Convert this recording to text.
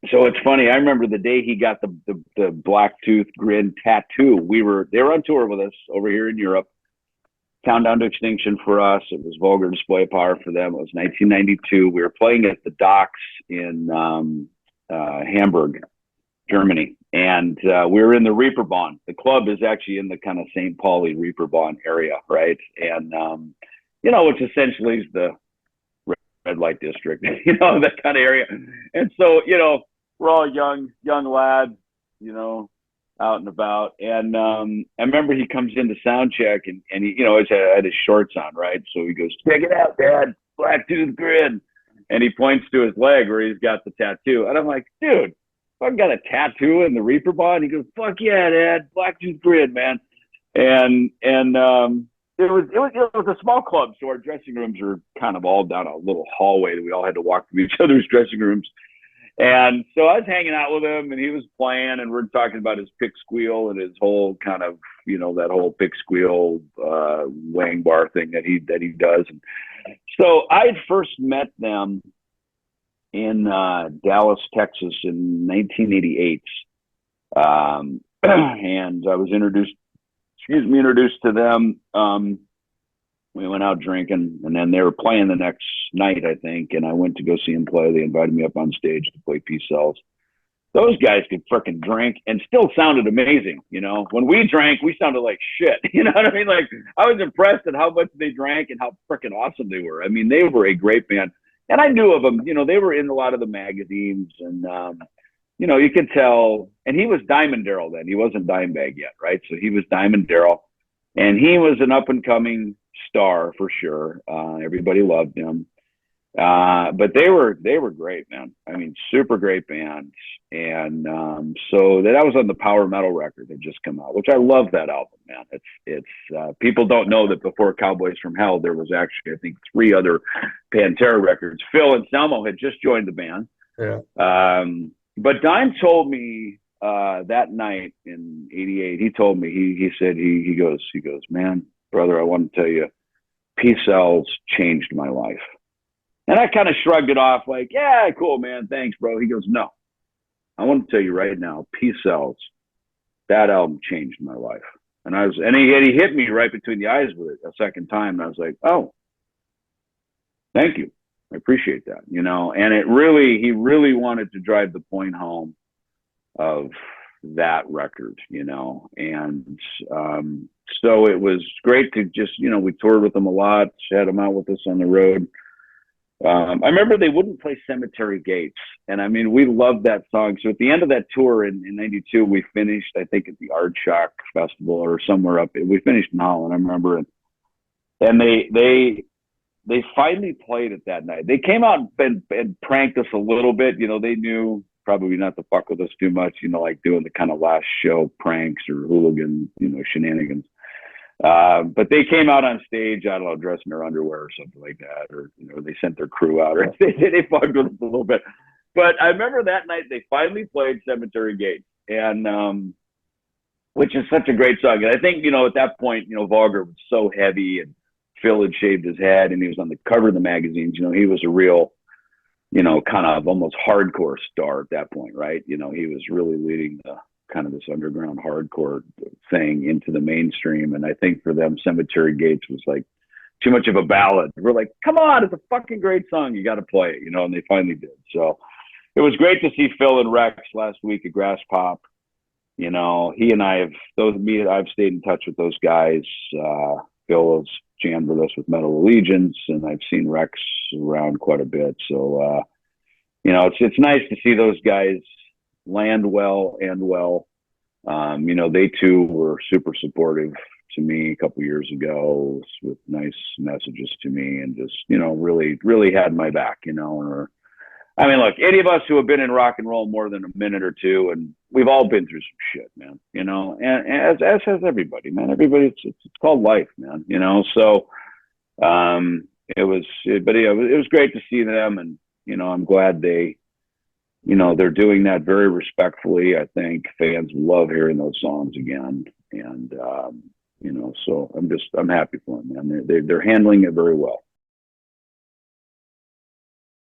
So it's funny. I remember the day he got the black tooth grin tattoo. They were on tour with us over here in Europe. Countdown to Extinction for us. It was Vulgar Display of Power for them. It was 1992. We were playing at the docks in Hamburg, Germany, and we were in the Reeperbahn. The club is actually in the kind of St. Pauli Reeperbahn area, right? And which essentially is the red light district, that kind of area. And so, we're all young lads, out and about. And I remember he comes into sound check and he, had his shorts on, right? So he goes, "Check it out, Dad, black tooth grin." And he points to his leg where he's got the tattoo. And I'm like, "Dude, I've got a tattoo in the Reeperbahn." He goes, "Fuck yeah, Dad, black tooth grin, man." And it was a small club, so our dressing rooms were kind of all down a little hallway that we all had to walk through each other's dressing rooms. And so I was hanging out with him, and he was playing, and we're talking about his pick squeal and his whole kind of, that whole pick squeal wang bar thing that he does. And so I had first met them in Dallas, Texas, in 1988, and I was introduced to them. We went out drinking, and then they were playing the next night, I think, and I went to go see them play. They invited me up on stage to play Peace Cells. Those guys could frickin' drink and still sounded amazing. When we drank, we sounded like shit. You know what I mean? Like, I was impressed at how much they drank and how frickin' awesome they were. I mean, they were a great band. And I knew of them. They were in a lot of the magazines, and you could tell. And he was Diamond Daryl then. He wasn't Dimebag yet, right? So he was Diamond Daryl, and he was an up and coming star for sure. Everybody loved him. But they were great, man. I mean, super great band. And so that was on the Power Metal record that just come out, which I love that album, man. It's people don't know that before Cowboys from Hell, there was actually, I think, 3 other Pantera records. Phil Anselmo had just joined the band. Yeah. But Dime told me that night in '88, he told me, he said, he goes, "Man, brother, I want to tell you, Peace Cells changed my life." And I kind of shrugged it off like, "Yeah, cool, man. Thanks, bro." He goes, "No, I want to tell you right now, Peace Cells, that album changed my life." And he hit me right between the eyes with it a second time. And I was like, "Oh, thank you. I appreciate that." And he really wanted to drive the point home of that record, and so it was great to just, we toured with them a lot, had them out with us on the road. I remember they wouldn't play Cemetery Gates, and I mean, we loved that song. So at the end of that tour in '92, we finished, I think, at the Art Shock Festival or somewhere up. We finished in Holland, I remember, and they finally played it that night. They came out and pranked us a little bit. They knew probably not to fuck with us too much, like doing the kind of last show pranks or hooligan, shenanigans. But they came out on stage, I don't know, dressed in their underwear or something like that, or they sent their crew out, or they fucked with us a little bit. But I remember that night they finally played Cemetery Gates, and which is such a great song. And I think at that point, Vulgar was so heavy, and Phil had shaved his head, and he was on the cover of the magazines. He was a real, kind of almost hardcore star at that point, right? He was really leading the kind of this underground hardcore thing into the mainstream. And I think for them, Cemetery Gates was like too much of a ballad. We're like, come on, it's a fucking great song. You got to play it, and they finally did. So it was great to see Phil and Rex last week at Grass Pop. He and I I've stayed in touch with those guys. Phil has jammed with us with Metal Allegiance, and I've seen Rex around quite a bit. So, it's nice to see those guys land well, end well. They too were super supportive to me a couple years ago with nice messages to me, and just, really had my back, I mean, look, any of us who have been in rock and roll more than a minute or two, and we've all been through some shit, man, and as has everybody, man. Everybody, it's called life, man, so it was great to see them, and I'm glad they're doing that very respectfully. I think fans love hearing those songs again, and so I'm happy for them, man. They're handling it very well.